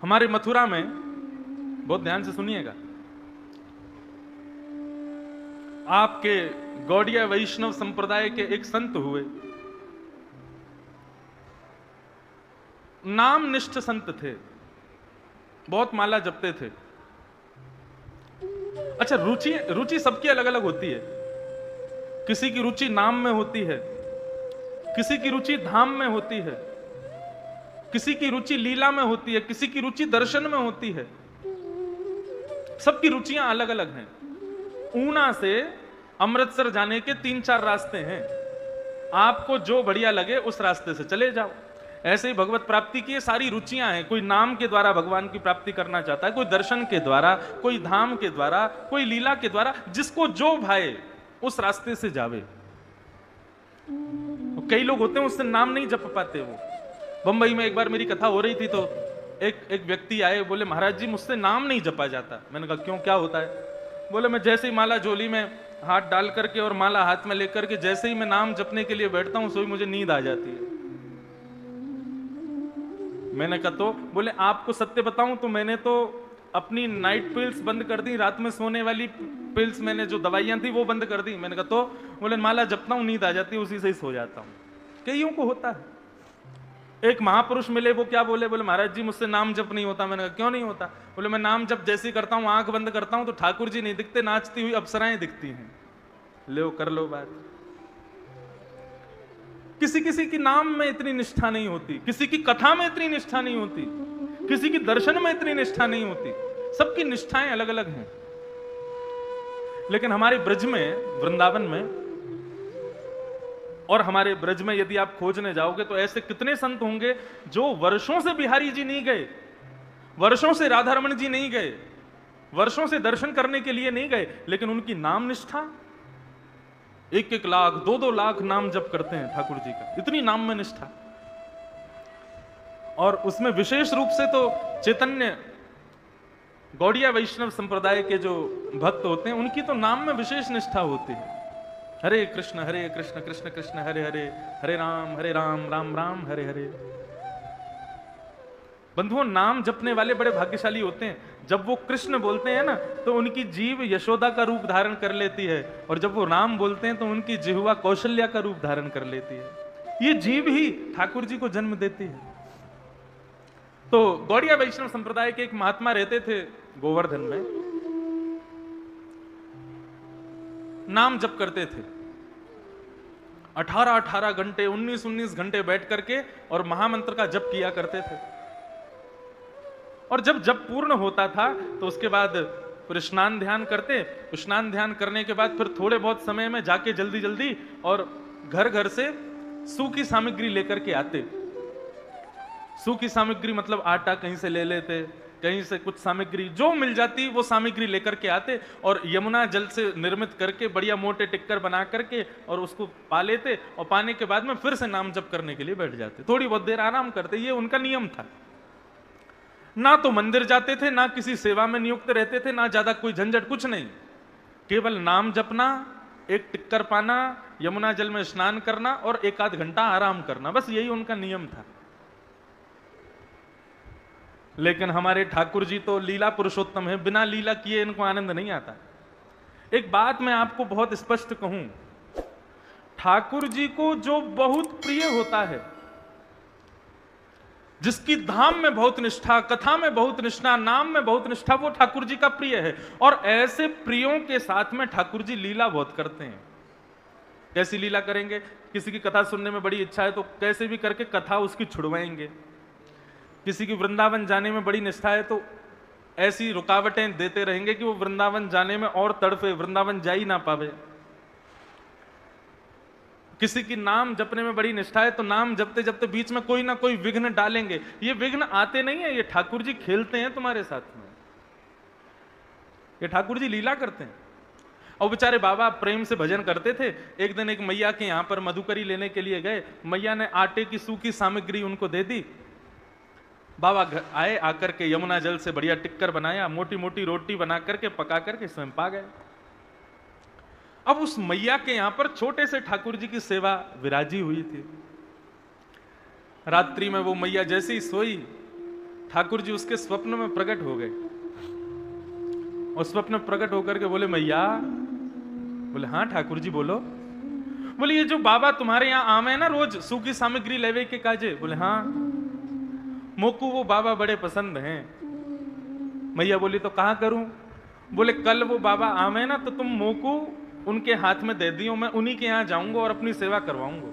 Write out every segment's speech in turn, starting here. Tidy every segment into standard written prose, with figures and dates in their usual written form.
हमारे मथुरा में, बहुत ध्यान से सुनिएगा, आपके गौड़िया वैष्णव संप्रदाय के एक संत हुए, नाम निष्ठ संत थे, बहुत माला जपते थे। अच्छा, रुचि रुचि सबकी अलग अलग होती है। किसी की रुचि नाम में होती है, किसी की रुचि धाम में होती है, किसी की रुचि लीला में होती है, किसी की रुचि दर्शन में होती है। सबकी रुचियां अलग अलग हैं। ऊना से अमृतसर जाने के 3-4 रास्ते हैं, आपको जो बढ़िया लगे उस रास्ते से चले जाओ। ऐसे ही भगवत प्राप्ति की सारी रुचियां हैं। कोई नाम के द्वारा भगवान की प्राप्ति करना चाहता है, कोई दर्शन के द्वारा, कोई धाम के द्वारा, कोई लीला के द्वारा, जिसको जो भाए उस रास्ते से जावे। तो कई लोग होते हैं उससे नाम नहीं जप पाते। वो बंबई में एक बार मेरी कथा हो रही थी तो एक व्यक्ति आए, बोले महाराज जी मुझसे नाम नहीं जपा जाता। मैंने कहा क्यों, क्या होता है? बोले मैं जैसे ही माला झोली में हाथ डाल करके और माला हाथ में लेकर के जैसे ही मैं नाम जपने के लिए बैठता हूं, सोई मुझे नींद आ जाती है। मैंने कहा तो? बोले आपको सत्य बताऊं तो मैंने तो अपनी नाइट पिल्स बंद कर दी, रात में सोने वाली पिल्स, मैंने जो दवाइयां थी वो बंद कर दी। मैंने कहा तो? बोले माला जपता हूं, नींद आ जाती है, उसी से ही सो जाता हूं। कईयों को होता है। एक महापुरुष मिले, वो क्या बोले? बोले महाराज जी मुझसे नाम जप नहीं होता। मैंने कहा क्यों नहीं होता? बोले मैं नाम जप जैसे ही करता हूं, आंख बंद करता हूं तो ठाकुर जी नहीं दिखते, नाचती हुई अप्सराएं दिखती हैं। लो कर लो बात। किसी किसी की नाम में इतनी निष्ठा नहीं होती, किसी की कथा में इतनी निष्ठा नहीं होती, किसी की दर्शन में इतनी निष्ठा नहीं होती। सबकी निष्ठाएं अलग अलग हैं। लेकिन हमारे ब्रज में, वृंदावन में और हमारे ब्रज में यदि आप खोजने जाओगे तो ऐसे कितने संत होंगे जो वर्षों से बिहारी जी नहीं गए, वर्षों से राधा रमन जी नहीं गए, वर्षों से दर्शन करने के लिए नहीं गए, लेकिन उनकी नाम निष्ठा 1-1 लाख 2-2 लाख नाम जप करते हैं ठाकुर जी का। इतनी नाम में निष्ठा। और उसमें विशेष रूप से तो चैतन्य गौड़िया वैष्णव संप्रदाय के जो भक्त होते हैं उनकी तो नाम में विशेष निष्ठा होती है। हरे कृष्ण कृष्ण कृष्ण हरे हरे, हरे राम राम राम हरे हरे। बंधुओं, नाम जपने वाले बड़े भाग्यशाली होते हैं। जब वो कृष्ण बोलते हैं ना तो उनकी जीव यशोदा का रूप धारण कर लेती है, और जब वो राम बोलते हैं तो उनकी जिह्वा कौशल्या का रूप धारण कर लेती है। ये जीव ही ठाकुर जी को जन्म देती है। तो गौड़िया वैष्णव संप्रदाय के एक महात्मा रहते थे गोवर्धन में, नाम जप करते थे 18-18 घंटे, 19-19 घंटे बैठ करके और महामंत्र का जप किया करते थे। और जब जप पूर्ण होता था तो उसके बाद फिर स्नान ध्यान करते। स्नान ध्यान करने के बाद फिर थोड़े बहुत समय में जाके जल्दी जल्दी और घर घर से सूखी सामग्री लेकर के आते। सूखी सामग्री मतलब आटा कहीं से ले लेते, कहीं से कुछ सामग्री जो मिल जाती वो सामग्री लेकर के आते, और यमुना जल से निर्मित करके बढ़िया मोटे टिक्कर बना करके और उसको पा लेते, और पाने के बाद में फिर से नाम जप करने के लिए बैठ जाते। थोड़ी बहुत देर आराम करते, ये उनका नियम था। ना तो मंदिर जाते थे, ना किसी सेवा में नियुक्त रहते थे, ना ज्यादा कोई झंझट, कुछ नहीं। केवल नाम जपना, एक टिक्कर पाना, यमुना जल में स्नान करना और 1-8 घंटा आराम करना, बस यही उनका नियम था। लेकिन हमारे ठाकुर जी तो लीला पुरुषोत्तम है, बिना लीला किए इनको आनंद नहीं आता। एक बात मैं आपको बहुत स्पष्ट कहूं, ठाकुर जी को जो बहुत प्रिय होता है, जिसकी धाम में बहुत निष्ठा, कथा में बहुत निष्ठा, नाम में बहुत निष्ठा, वो ठाकुर जी का प्रिय है। और ऐसे प्रियों के साथ में ठाकुर जी लीला बहुत करते हैं। कैसी लीला करेंगे? किसी की कथा सुनने में बड़ी इच्छा है तो कैसे भी करके कथा उसकी छुड़वाएंगे। किसी की वृंदावन जाने में बड़ी निष्ठा है तो ऐसी रुकावटें देते रहेंगे कि वो वृंदावन जाने में और तड़फे, वृंदावन जा ही ना पावे। किसी की नाम जपने में बड़ी निष्ठा है तो नाम जपते जपते बीच में कोई ना कोई विघ्न डालेंगे। ये विघ्न आते नहीं है, ये ठाकुर जी खेलते हैं तुम्हारे साथ में, ये ठाकुर जी लीला करते हैं। और बेचारे बाबा प्रेम से भजन करते थे। एक दिन एक मैया के यहां पर मधुकरी लेने के लिए गए, मैया ने आटे की सूखी सामग्री उनको दे दी। बाबा आए, आकर के यमुना जल से बढ़िया टिक्कर बनाया, मोटी मोटी रोटी बना करके पका करके स्वयं पा गए। अब उस मैया के यहां पर छोटे से ठाकुर जी की सेवा विराजी हुई थी। रात्रि में वो मैया जैसे ही सोई, ठाकुर जी उसके स्वप्न में प्रकट हो गए और स्वप्न में प्रकट होकर के बोले मैया, बोले हाँ ठाकुर जी बोलो। बोले ये जो बाबा तुम्हारे यहाँ आम है ना रोज सूखी सामग्री लेवे के काजे, बोले हाँ मोकू वो बाबा बड़े पसंद हैं। मैया बोली तो कहाँ करूं? बोले कल वो बाबा आम है ना तो तुम मोकू उनके हाथ में दे दियो, मैं उन्हीं के यहाँ जाऊंगा और अपनी सेवा करवाऊंगा।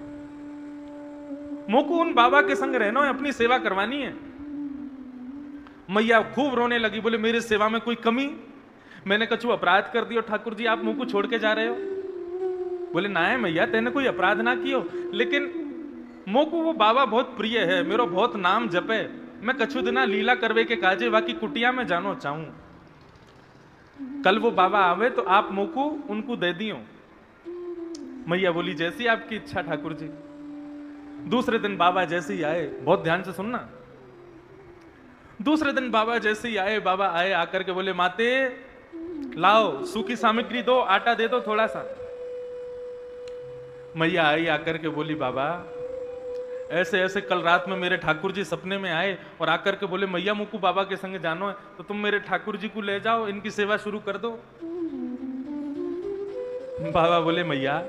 मोकू उन बाबा के संग रहना है, अपनी सेवा करवानी है। मैया खूब रोने लगी, बोले मेरी सेवा में कोई कमी? मैंने कछु अपराध कर दियो ठाकुर जी, आप मोकू छोड़ के जा रहे हो? बोले ना है मैया, तेने कोई अपराध ना कियो, लेकिन मोकू वो बाबा बहुत प्रिय है, मेरो बहुत नाम जपे, मैं कछु दिना लीला करवे के काजे बाकी कुटिया में जानो चाहूं। कल वो बाबा आवे तो आप मोकू उनको दे दियो। मैया बोली जैसी आपकी इच्छा ठाकुर जी। दूसरे दिन बाबा जैसे ही आए, बहुत ध्यान से सुनना, दूसरे दिन बाबा जैसे ही आए, बाबा आए आकर के बोले माते लाओ सूखी सामग्री दो, आटा दे दो थोड़ा सा। मैया आई आकर के बोली बाबा ऐसे ऐसे कल रात में मेरे ठाकुर जी सपने में आए और आकर के बोले मैया मुकू बाबा के संग जानो है तो तुम मेरे ठाकुर जी को ले जाओ, इनकी सेवा शुरू कर दो। बाबा बोले मैया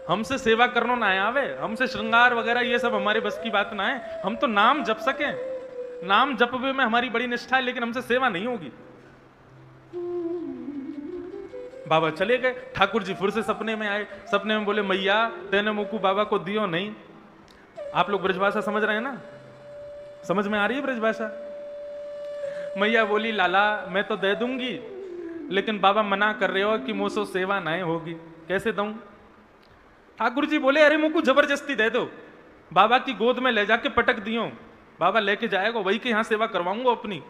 हमसे सेवा करना ना आवे, हमसे श्रृंगार वगैरह ये सब हमारे बस की बात ना है, हम तो नाम जप सके, नाम जपवे में हमारी बड़ी निष्ठा है, लेकिन हमसे सेवा नहीं होगी। बाबा चले गए। ठाकुर जी फिर से सपने में आए, सपने में बोले मैया तेने मुकू बाबा को दियो नहीं। आप लोग ब्रजभाषा समझ रहे हैं ना? समझ में आ रही है ब्रजभाषा? मैया बोली लाला मैं तो दे दूंगी, लेकिन बाबा मना कर रहे हो कि मुझसे सेवा नहीं होगी, कैसे दूं? ठाकुर जी बोले अरे मुझको जबरदस्ती दे दो, बाबा की गोद में ले जाके पटक दियो, बाबा लेके जाएगा, वही के यहां सेवा करवाऊंगा अपनी।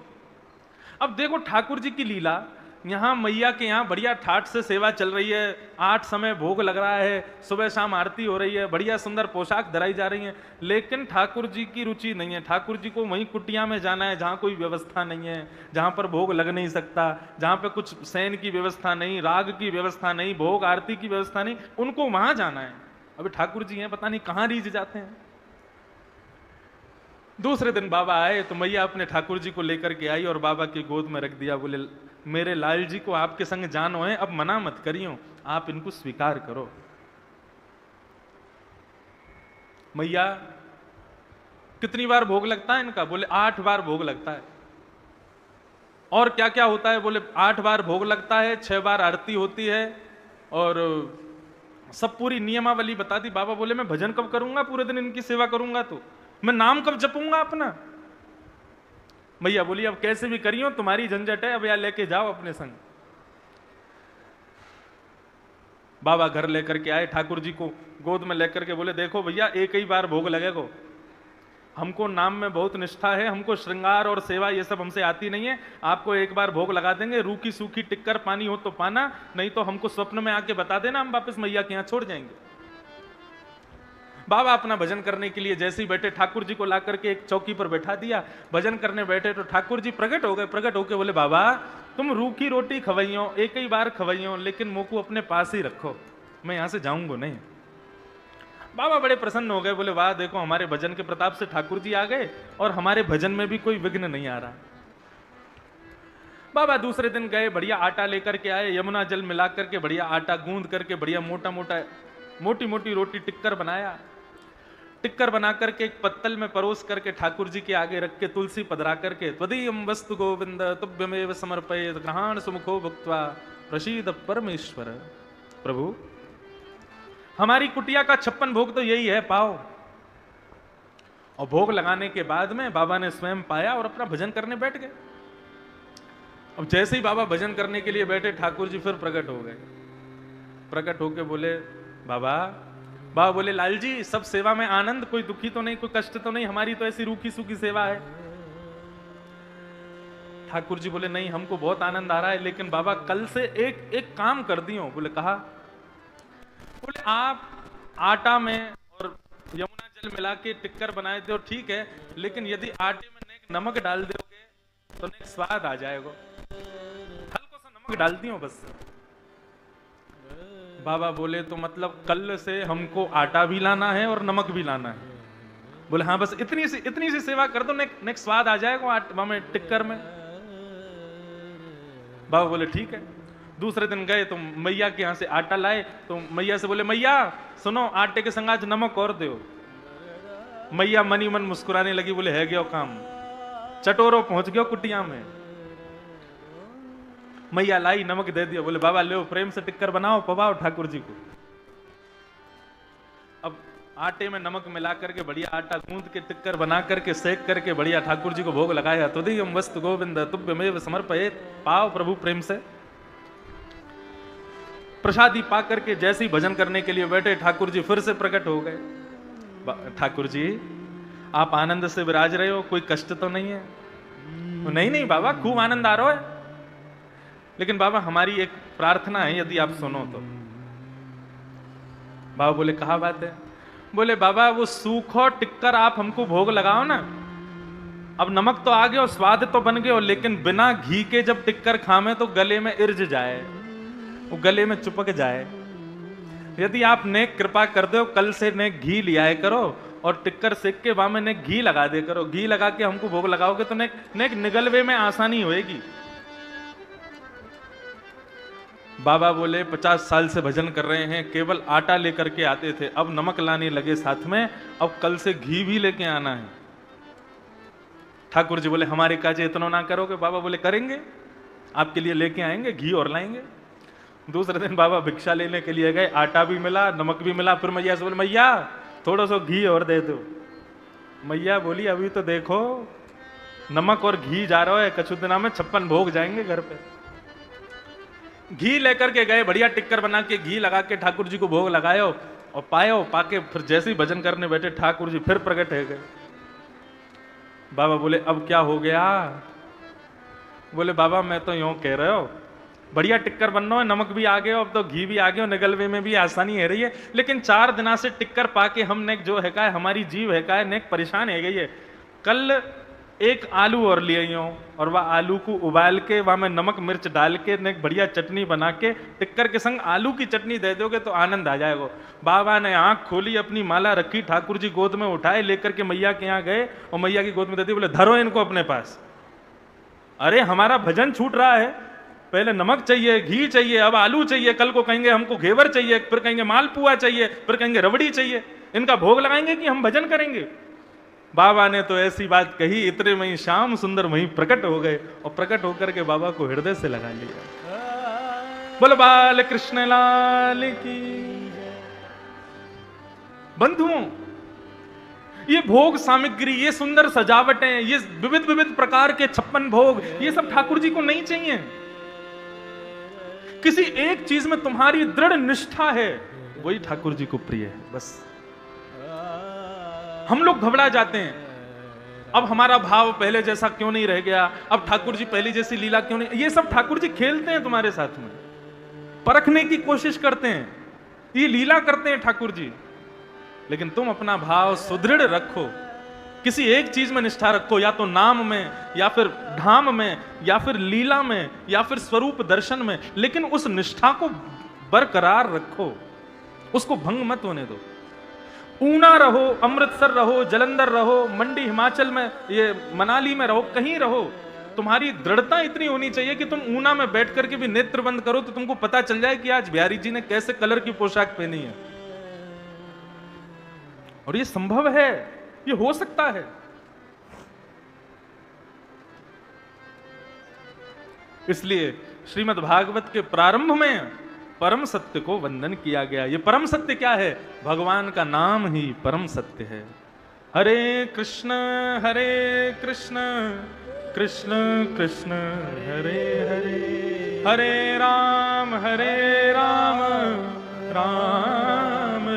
अब देखो ठाकुर जी की लीला, यहाँ मैया के यहाँ बढ़िया ठाठ से सेवा चल रही है, 8 समय भोग लग रहा है, सुबह शाम आरती हो रही है, बढ़िया सुंदर पोशाक धराई जा रही है, लेकिन ठाकुर जी की रुचि नहीं है। ठाकुर जी को वहीं कुटिया में जाना है जहाँ कोई व्यवस्था नहीं है, जहाँ पर भोग लग नहीं सकता, जहाँ पे कुछ सैन की व्यवस्था नहीं, राग की व्यवस्था नहीं, भोग आरती की व्यवस्था नहीं, उनको वहां जाना है। अभी ठाकुर जी हैं पता नहीं कहाँ रीझ जाते हैं। दूसरे दिन बाबा आए तो मैया अपने ठाकुर जी को लेकर के आई और बाबा की गोद में रख दिया। बोले मेरे लाल जी को आपके संग जानो है, अब मना मत करियो, आप इनको स्वीकार करो। मैया कितनी बार भोग लगता है इनका? बोले 8 बार भोग लगता है। और क्या क्या होता है? बोले 8 बार भोग लगता है, 6 बार आरती होती है और सब पूरी नियमावली बता दी। बाबा बोले मैं भजन कब करूंगा, पूरे दिन इनकी सेवा करूंगा तो मैं नाम कब जपूंगा अपना? मैया बोली अब कैसे भी करियो, तुम्हारी झंझट है, अब यहाँ लेके जाओ अपने संग। बाबा घर लेकर के आए, ठाकुर जी को गोद में लेकर के बोले देखो भैया एक ही बार भोग लगेगा, हमको नाम में बहुत निष्ठा है, हमको श्रृंगार और सेवा ये सब हमसे आती नहीं है, आपको एक बार भोग लगा देंगे, रूखी सूखी टिक्कर पानी हो तो पाना, नहीं तो हमको स्वप्न में आके बता देना, हम वापस मैया के यहाँ छोड़ जाएंगे। बाबा अपना भजन करने के लिए जैसे ही बैठे, ठाकुर जी को ला करके एक चौकी पर बैठा दिया, भजन करने बैठे तो ठाकुर जी प्रकट हो गए। प्रकट होके बोले बाबा तुम रूखी रोटी खवाइयो, एक ही बार खवाइयो, लेकिन मोको अपने पास ही रखो, मैं यहां से जाऊंगा नहीं। बाबा बड़े प्रसन्न हो गए, बोले वाह देखो हमारे भजन के प्रताप से ठाकुर जी आ गए और हमारे भजन में भी कोई विघ्न नहीं आ रहा। बाबा दूसरे दिन गए, बढ़िया आटा लेकर के आए, यमुना जल मिला करके बढ़िया आटा गूंद करके बढ़िया मोटा मोटा मोटी मोटी रोटी टिक्कर बनाया। टिक्कर बना करके एक पत्तल में परोस करके ठाकुर जी के आगे रख के तुलसी पधरा करके त्वदीयं वस्तु गोविंद तुभ्यमेव समर्पयेत् ग्रहाण सुमुखो भुक्त्वा प्रसीद परमेश्वर। प्रभु हमारी कुटिया का 56 भोग तो यही है, पाओ। और भोग लगाने के बाद में बाबा ने स्वयं पाया और अपना भजन करने बैठ गए। अब जैसे ही बाबा भजन करने के लिए बैठे, ठाकुर जी फिर प्रकट हो गए। प्रकट होके बोले बाबा बोले लाल जी सब सेवा में आनंद, कोई दुखी तो नहीं, कोई कष्ट तो नहीं, हमारी तो ऐसी रूखी सूखी सेवा है। ठाकुर जी बोले नहीं हमको बहुत आनंद आ रहा है, लेकिन बाबा कल से एक काम कर दियो। बोले कहा? बोले आप आटा में और यमुना जल मिला के टिक्कर बनाए थे ठीक है, लेकिन यदि आटे में नमक डाल दोगे तो नेक स्वाद आ जाएगा, हल्का सा नमक डाल दियो बस। बाबा बोले तो मतलब कल से हमको आटा भी लाना है और नमक भी लाना है। बोले हाँ बस इतनी सी सेवा कर दो, नेक्स्ट स्वाद आ जाएगा वहां में टिक्कर में। बाबा बोले ठीक है। दूसरे दिन गए तो मैया के यहां से आटा लाए, तो मैया से बोले मैया सुनो, आटे के संग आज नमक और दो। मैया मनी मन मुस्कुराने लगी, बोले है गयो काम, चटोरो पहुंच गयो कुटिया में। मैया लाई, नमक दे दिया, बोले बाबा लो प्रेम से टिक्कर बनाओ, पवाओ ठाकुर जी को। अब आटे में नमक मिला करके बढ़िया आटा गूंद के टिक्कर बना करके सेक करके बढ़िया ठाकुर जी को भोग लगाया। तो दियम वस्तु गोविंद तुभ्यमेव समर्पयेत्, पाओ प्रभु प्रेम से। प्रसादी पा करके जैसे ही भजन करने के लिए बैठे, ठाकुर जी फिर से प्रकट हो गए। ठाकुर जी आप आनंद से विराज रहे हो, कोई कष्ट तो नहीं है? नहीं नहीं बाबा खूब आनंद आ रहा है, लेकिन बाबा हमारी एक प्रार्थना है, यदि आप सुनो तो। बाबा बोले कहा बात है? बोले बाबा वो सूखो टिक्कर आप हमको भोग लगाओ ना। अब नमक तो आ गया और स्वाद तो बन गया, लेकिन बिना घी के जब टिक्कर खामे तो गले में इर्ज जाए, वो गले में चिपक जाए। यदि आप नेक कृपा कर दो, कल से नेक घी लियाए करो और टिक्कर सेक के वहां में नेक घी लगा दे करो। घी लगा के हमको भोग लगाओगे तो नेक निगलवे में आसानी होएगी। बाबा बोले 50 साल से भजन कर रहे हैं, केवल आटा लेकर के आते थे, अब नमक लाने लगे साथ में, अब कल से घी भी लेके आना है। ठाकुर जी बोले हमारे काजे इतना ना करोगे? बाबा बोले करेंगे, आपके लिए लेके आएंगे, घी और लाएंगे। दूसरे दिन बाबा भिक्षा लेने के लिए गए, आटा भी मिला, नमक भी मिला। फिर मैया से बोले मैया थोड़ा सा घी और दे दो। मैया बोली अभी तो देखो नमक और घी जा रहा है, कछु दिना में 56 भोग जाएंगे घर पे। घी लेकर के गए, बढ़िया टिक्कर बना के घी लगा के ठाकुर जी को भोग लगायो और पायो। पाके फिर जैसे ही भजन करने बैठे ठाकुर जी फिर प्रकट हो गए। बाबा बोले अब क्या हो गया? बोले बाबा मैं तो यूं कह रहे हो, बढ़िया टिक्कर बनना है, नमक भी आ गया, अब तो घी भी आ गया, निगलवे में भी आसानी है रही है, लेकिन 4 दिना से टिक्कर पाके हम नेक जो है का हमारी जीव है का नेक परेशान है गई है। कल एक आलू और लिए और वह आलू को उबाल के वहां में नमक मिर्च डाल के नेक बढ़िया चटनी बना के टिक्कर के संग आलू की चटनी दे दोगे तो आनंद आ जाएगा। बाबा ने आंख खोली, अपनी माला रखी, ठाकुर जी गोद में उठाए, लेकर के मैया के यहाँ गए और मैया की गोद में दे दी। बोले धरो इनको अपने पास। अरे हमारा भजन छूट रहा है, पहले नमक चाहिए, घी चाहिए, अब आलू चाहिए, कल को कहेंगे हमको घेवर चाहिए, फिर कहेंगे मालपुआ चाहिए, फिर कहेंगे रबड़ी चाहिए, इनका भोग लगाएंगे कि हम भजन करेंगे? बाबा ने तो ऐसी बात कही, इतने में ही श्याम सुंदर वहीं प्रकट हो गए और प्रकट होकर के बाबा को हृदय से लगा लिया। बोल बाल कृष्ण लाल की। बंधुओं ये भोग सामग्री, ये सुंदर सजावटें, ये विविध विविध प्रकार के 56 भोग, ये सब ठाकुर जी को नहीं चाहिए। किसी एक चीज में तुम्हारी दृढ़ निष्ठा है, वही ठाकुर जी को प्रिय है। बस हम लोग घबरा जाते हैं, अब हमारा भाव पहले जैसा क्यों नहीं रह गया, अब ठाकुर जी पहले जैसी लीला क्यों नहीं। ये सब ठाकुर जी खेलते हैं तुम्हारे साथ में, परखने की कोशिश करते हैं, ये लीला करते हैं ठाकुर जी। लेकिन तुम अपना भाव सुदृढ़ रखो, किसी एक चीज में निष्ठा रखो, या तो नाम में, या फिर धाम में, या फिर लीला में, या फिर स्वरूप दर्शन में, लेकिन उस निष्ठा को बरकरार रखो, उसको भंग मत होने दो। ऊना रहो, अमृतसर रहो, जलंधर रहो, मंडी हिमाचल में, ये मनाली में रहो, कहीं रहो, तुम्हारी दृढ़ता इतनी होनी चाहिए कि तुम ऊना में बैठ करके भी नेत्र बंद करो तो तुमको पता चल जाए कि आज बिहारी जी ने कैसे कलर की पोशाक पहनी है। और ये संभव है, ये हो सकता है। इसलिए श्रीमद् भागवत के प्रारंभ में परम सत्य को वंदन किया गया। ये परम सत्य क्या है? भगवान का नाम ही परम सत्य है। हरे कृष्ण कृष्ण कृष्ण हरे हरे, हरे राम राम राम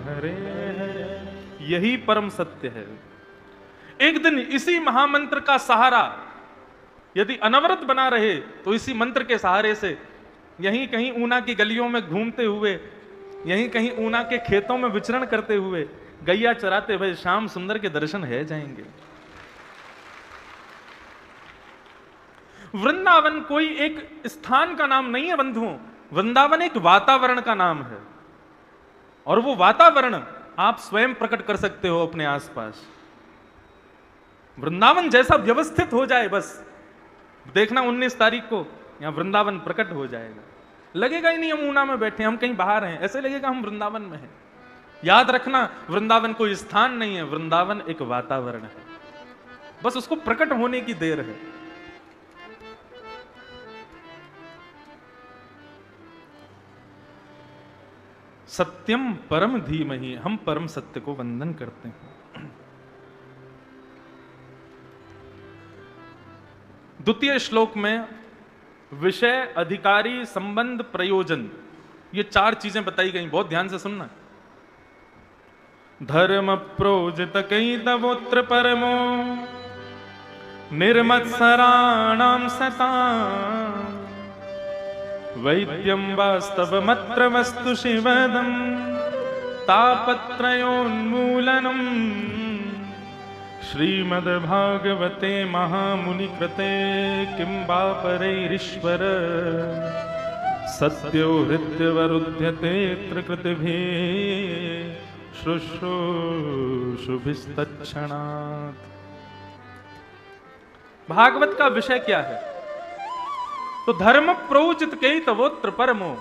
हरे हरे, यही परम सत्य है। एक दिन इसी महामंत्र का सहारा यदि अनवरत बना रहे तो इसी मंत्र के सहारे से यहीं कहीं ऊना की गलियों में घूमते हुए, यहीं कहीं ऊना के खेतों में विचरण करते हुए, गैया चराते हुए श्याम सुंदर के दर्शन है जाएंगे। वृंदावन कोई एक स्थान का नाम नहीं है बंधुओं, वृंदावन एक वातावरण का नाम है। और वो वातावरण आप स्वयं प्रकट कर सकते हो अपने आसपास। वृंदावन जैसा व्यवस्थित हो जाए बस, देखना 19 तारीख को यहां वृंदावन प्रकट हो जाएगा। लगेगा ही नहीं हम ऊना में बैठे, हम कहीं बाहर हैं, ऐसे लगेगा हम वृंदावन में हैं। याद रखना, वृंदावन कोई स्थान नहीं है, वृंदावन एक वातावरण है, बस उसको प्रकट होने की देर है। सत्यम परम धीमहि, हम परम सत्य को वंदन करते हैं। द्वितीय श्लोक में विषय, अधिकारी, संबंध, प्रयोजन, ये 4 चीजें बताई गई, बहुत ध्यान से सुनना। धर्म प्रोजित कई तवोत्र परमो निर्मत्सराणाम सता वैद्यम वास्तवमत्र वस्तु शिवदम तापत्रयोन्मूलनम श्रीमद्भागवते महामुनि कृते किं वा परैरीश्वर सत्यो हृद्यवरुध्यते त्रिकृतिभिः शुश्रूषुभिस्तत्क्षणात्। भागवत का विषय क्या है? तो धर्म प्रोचित कई तवोत्र परमो,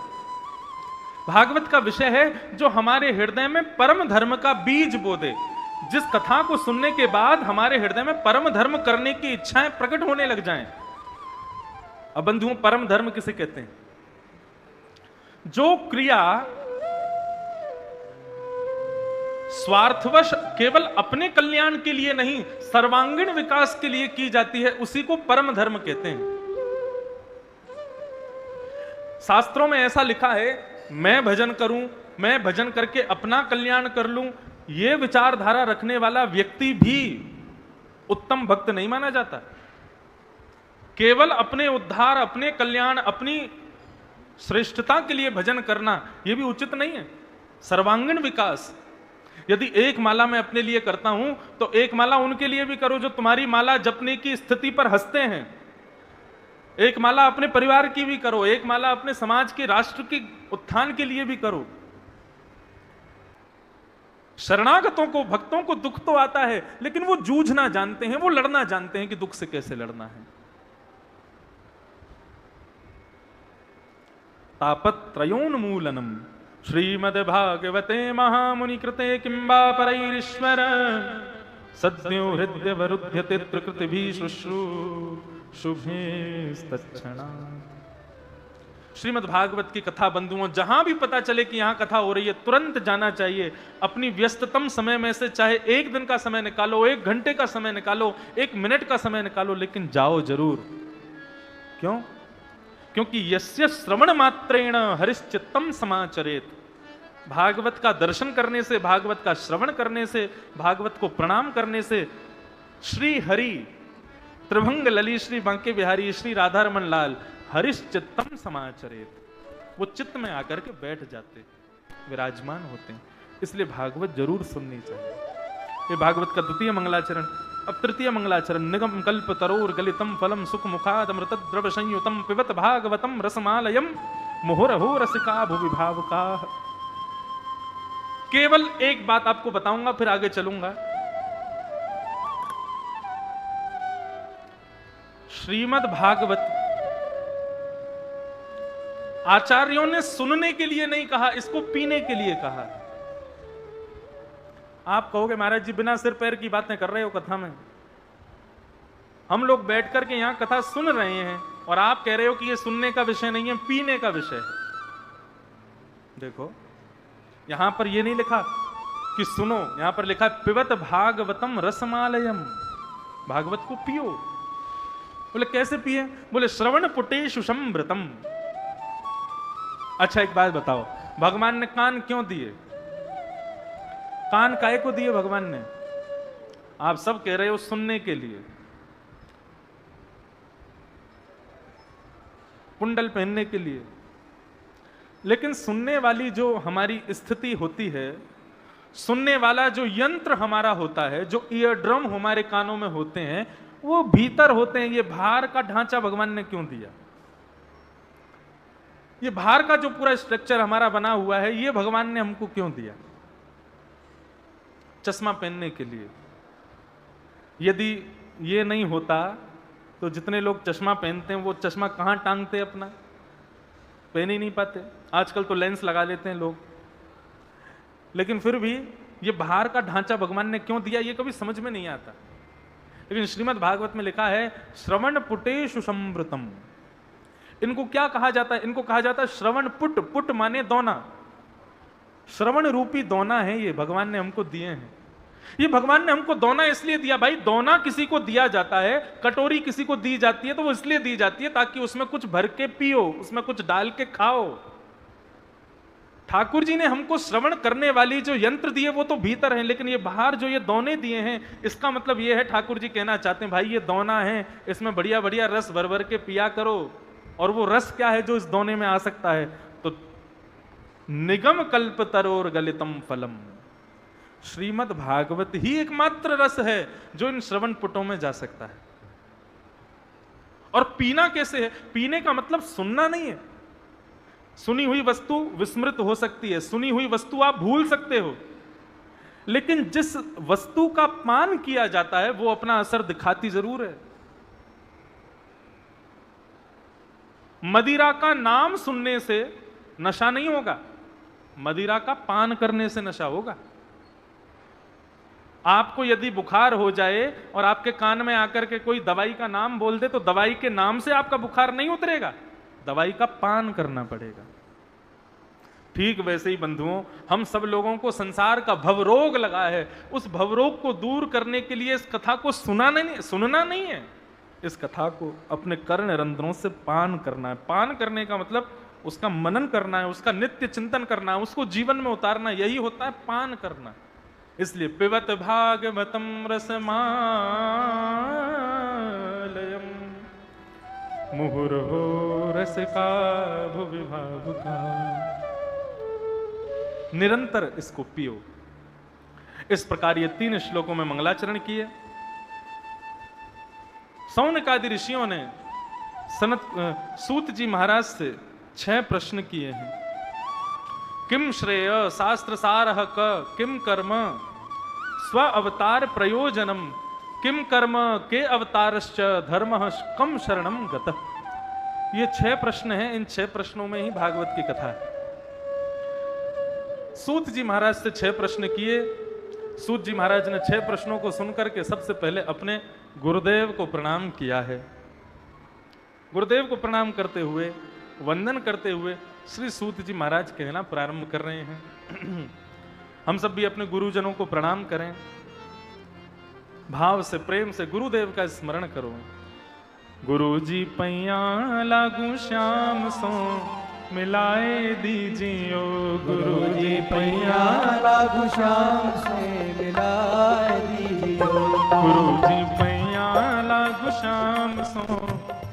भागवत का विषय है जो हमारे हृदय में परम धर्म का बीज बो दे। जिस कथा को सुनने के बाद हमारे हृदय में परम धर्म करने की इच्छाएं प्रकट होने लग जाएं। अब बंधुओं, परम धर्म किसे कहते हैं? जो क्रिया स्वार्थवश केवल अपने कल्याण के लिए नहीं, सर्वांगीण विकास के लिए की जाती है, उसी को परम धर्म कहते हैं। शास्त्रों में ऐसा लिखा है, मैं भजन करूं, मैं भजन करके अपना कल्याण कर लूं, यह विचारधारा रखने वाला व्यक्ति भी उत्तम भक्त नहीं माना जाता। केवल अपने उद्धार, अपने कल्याण, अपनी श्रेष्ठता के लिए भजन करना यह भी उचित नहीं है। सर्वांगीण विकास, यदि एक माला मैं अपने लिए करता हूं तो एक माला उनके लिए भी करो जो तुम्हारी माला जपने की स्थिति पर हंसते हैं। एक माला अपने परिवार की भी करो, एक माला अपने समाज के, राष्ट्र के उत्थान के लिए भी करो। शरणागतों को, भक्तों को दुख तो आता है, लेकिन वो जूझना जानते हैं, वो लड़ना जानते हैं कि दुख से कैसे लड़ना है। तापत्रयोन्मूलनम श्रीमद्भागवते महामुनि कृते किं वा परैरीश्वर सद्यो हृद्यवरुध्यते त्रिकृतिभिः शुश्रूषुभिस्तत्क्षणात्। श्रीमद्भागवत की कथा बंधुओं, जहां भी पता चले कि यहां कथा हो रही है, तुरंत जाना चाहिए। अपनी व्यस्ततम समय में से चाहे 1 दिन का समय निकालो, 1 घंटे का समय निकालो, 1 मिनट का समय निकालो, लेकिन जाओ जरूर। क्यों? क्योंकि यस्य श्रवण मात्रेण हरिश्चित्तम समाचरेत। भागवत का दर्शन करने से, भागवत का श्रवण करने से, भागवत को प्रणाम करने से श्री हरि, त्रिभंग लली श्री बांके बिहारी श्री राधारमण लाल हरिश्चित्तम समाचरेत, वो चित्त में आकर के बैठ जाते, विराजमान होते हैं। इसलिए भागवत जरूर सुननी चाहिए। ये भागवत का 2वां मंगलाचरण। अब 3वां मंगलाचरण। निगम कल्प तरोर गलितम फलम सुख मुखाद अमृत द्रव संयुतम पिबत भागवतम रसमालयम मुहुरहु रसिका भुवि भावुकाः। केवल एक बात आपको बताऊंगा, फिर आगे चलूंगा। श्रीमद् भागवत आचार्यों ने सुनने के लिए नहीं कहा, इसको पीने के लिए कहा। आप कहोगे महाराज जी बिना सिर पैर की बातें कर रहे हो कथा में। हम लोग बैठ करके यहां कथा सुन रहे हैं और आप कह रहे हो कि ये सुनने का विषय नहीं है, पीने का विषय है। देखो यहां पर ये नहीं लिखा कि सुनो, यहां पर लिखा पिबत भागवतम रसमालयम, भागवत को पियो। बोले कैसे पिए? बोले श्रवण पुटेषु संवृतम। अच्छा एक बात बताओ, भगवान ने कान क्यों दिए? कान काहे को दिए भगवान ने? आप सब कह रहे हो सुनने के लिए, कुंडल पहनने के लिए, लेकिन सुनने वाली जो हमारी स्थिति होती है, सुनने वाला जो यंत्र हमारा होता है, जो ईयर ड्रम हमारे कानों में होते हैं, वो भीतर होते हैं। ये बाहर का ढांचा भगवान ने क्यों दिया? ये बाहर का जो पूरा स्ट्रक्चर हमारा बना हुआ है, ये भगवान ने हमको क्यों दिया? चश्मा पहनने के लिए। यदि ये नहीं होता तो जितने लोग चश्मा पहनते हैं वो चश्मा कहाँ टांगते अपना, पहन ही नहीं पाते। आजकल तो लेंस लगा लेते हैं लोग, लेकिन फिर भी ये बाहर का ढांचा भगवान ने क्यों दिया ये कभी समझ में नहीं आता। लेकिन श्रीमद् भागवत में लिखा है श्रवण पुटेषु संवृतम। इनको क्या कहा जाता है? इनको कहा जाता है श्रवण पुट। पुट माने दोना, श्रवण रूपी दोना है, ये भगवान ने हमको दिए हैं। ये भगवान ने हमको दोना इसलिए दिया, भाई दोना किसी को दिया जाता है, कटोरी किसी को दी जाती है तो वो इसलिए दी जाती है ताकि उसमें कुछ भर के पियो, उसमें कुछ डाल के खाओ। ठाकुर जी ने हमको श्रवण करने वाली जो यंत्र दिए वो तो भीतर हैं, लेकिन ये बाहर जो ये दोने दिए हैं, इसका मतलब ये है ठाकुर जी कहना चाहते हैं भाई ये दोना है, इसमें बढ़िया बढ़िया रस भर भर के पिया करो। और वो रस क्या है जो इस दोने में आ सकता है? तो निगम कल्प तरोर गलितम फलम। श्रीमद् भागवत ही एकमात्र रस है जो इन श्रवण पुटों में जा सकता है। और पीना कैसे है? पीने का मतलब सुनना नहीं है। सुनी हुई वस्तु विस्मृत हो सकती है, सुनी हुई वस्तु आप भूल सकते हो, लेकिन जिस वस्तु का पान किया जाता है वो अपना असर दिखाती जरूर है। मदिरा का नाम सुनने से नशा नहीं होगा, मदिरा का पान करने से नशा होगा। आपको यदि बुखार हो जाए और आपके कान में आकर के कोई दवाई का नाम बोल दे तो दवाई के नाम से आपका बुखार नहीं उतरेगा, दवाई का पान करना पड़ेगा। ठीक वैसे ही बंधुओं, हम सब लोगों को संसार का भवरोग लगा है, उस भवरोग को दूर करने के लिए इस कथा को सुनना नहीं है, इस कथा को अपने कर्ण रंध्रों से पान करना है। पान करने का मतलब उसका मनन करना है, उसका नित्य चिंतन करना है, उसको जीवन में उतारना, यही होता है पान करना। इसलिए पिबत भागवतम रसमालयम मुहुर्हो रसिका भुवि भावुका। निरंतर इसको पियो। इस प्रकार ये 3 श्लोकों में मंगलाचरण किए। सौनकादि ऋषियों ने सूत जी महाराज से 6 प्रश्न किए हैं। किम श्रेय शास्त्र सारः क किम कर्म स्व अवतार प्रयोजनम किम कर्म के अवतारश्च धर्मः कम शरणम गतः। ये 6 प्रश्न हैं। इन 6 प्रश्नों में ही भागवत की कथा है। सूत जी महाराज से 6 प्रश्न किए। सूत जी महाराज ने 6 प्रश्नों को सुनकर के सबसे पहले अपने गुरुदेव को प्रणाम किया है। गुरुदेव को प्रणाम करते हुए, वंदन करते हुए श्री सूत जी महाराज कहना प्रारंभ कर रहे हैं। हम सब भी अपने गुरुजनों को प्रणाम करें, भाव से, प्रेम से गुरुदेव का स्मरण करो। गुरु जी पैया लागू श्याम सो मिलाए दीजियो, गुरु जी पैया लागू श्याम से मिलाए दीजियो, गुरु जी पैया लागू श्याम सो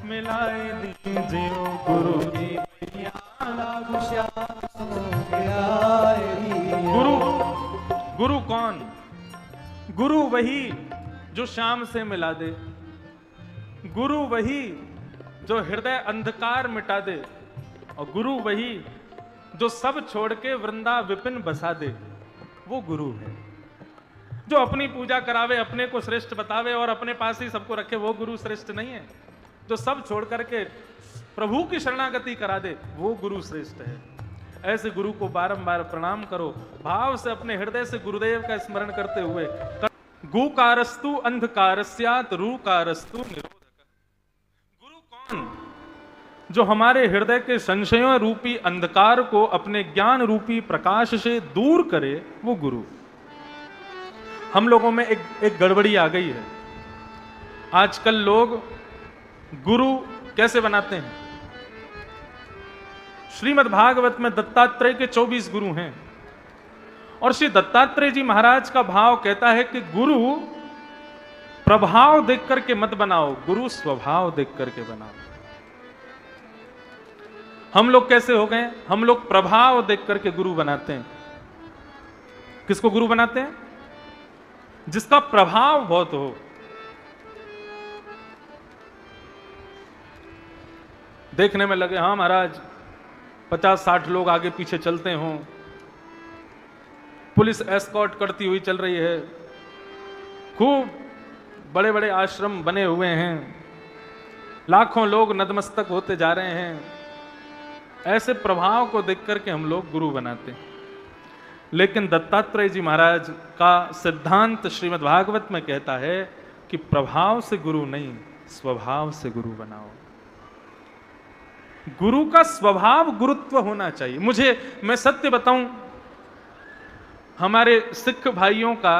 मिलाए दीजियो, गुरु जी पैया लागू श्याम सो मिलाए दीजियो। गुरु कौन? गुरु वही जो श्याम से मिला दे, गुरु वही जो हृदय अंधकार मिटा दे, और गुरु वही जो सब छोड़ के वृंदा विपिन बसा दे, वो गुरु है। जो अपनी पूजा करावे, अपने को श्रेष्ठ बतावे और अपने पास ही सबको रखे, वो गुरु श्रेष्ठ नहीं है। जो सब छोड़ करके प्रभु की शरणागति करा दे, वो गुरु श्रेष्ठ है। ऐसे गुरु को बारंबार प्रणाम करो, भाव से अपने हृदय से गुरुदेव का स्मरण करते हुए। गुकारस्तु अंधकारस्यात् रूकारस्तु निरोधकः। गुरु कौन? जो हमारे हृदय के संशयों रूपी अंधकार को अपने ज्ञान रूपी प्रकाश से दूर करे, वो गुरु। हम लोगों में एक गड़बड़ी आ गई है। आजकल लोग गुरु कैसे बनाते हैं? श्रीमद् भागवत में दत्तात्रेय के 24 गुरु हैं, और श्री दत्तात्रेय जी महाराज का भाव कहता है कि गुरु प्रभाव देख करके मत बनाओ, गुरु स्वभाव देख करके बनाओ। हम लोग कैसे हो गए? हम लोग प्रभाव देख करके गुरु बनाते हैं। किसको गुरु बनाते हैं? जिसका प्रभाव बहुत हो। देखने में लगे हाँ महाराज 50-60 लोग आगे पीछे चलते हों, पुलिस एस्कॉर्ट करती हुई चल रही है, खूब बड़े बड़े आश्रम बने हुए हैं, लाखों लोग नतमस्तक होते जा रहे हैं। ऐसे प्रभाव को देख करके हम लोग गुरु बनाते हैं। लेकिन दत्तात्रेय जी महाराज का सिद्धांत श्रीमद् भागवत में कहता है कि प्रभाव से गुरु नहीं, स्वभाव से गुरु बनाओ। गुरु का स्वभाव गुरुत्व होना चाहिए। मैं सत्य बताऊं, हमारे सिख भाइयों का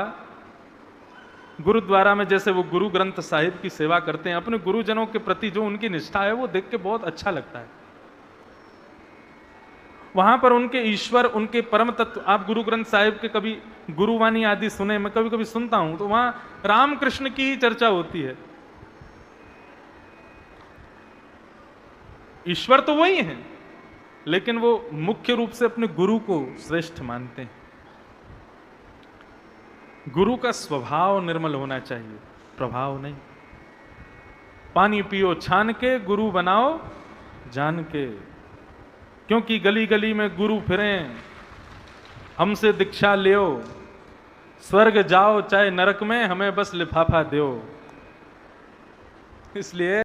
गुरुद्वारा में जैसे वो गुरु ग्रंथ साहिब की सेवा करते हैं, अपने गुरुजनों के प्रति जो उनकी निष्ठा है वो देख के बहुत अच्छा लगता है। वहां पर उनके ईश्वर, उनके परम तत्व, आप गुरु ग्रंथ साहिब के कभी गुरुवाणी आदि सुने, मैं कभी कभी सुनता हूं, तो वहां रामकृष्ण की ही चर्चा होती है। ईश्वर तो वही है, लेकिन वो मुख्य रूप से अपने गुरु को श्रेष्ठ मानते हैं। गुरु का स्वभाव निर्मल होना चाहिए, प्रभाव नहीं। पानी पियो छान के, गुरु बनाओ जान के। क्योंकि गली गली में गुरु फिरें, हमसे दीक्षा लियो, स्वर्ग जाओ चाहे नरक में, हमें बस लिफाफा दो। इसलिए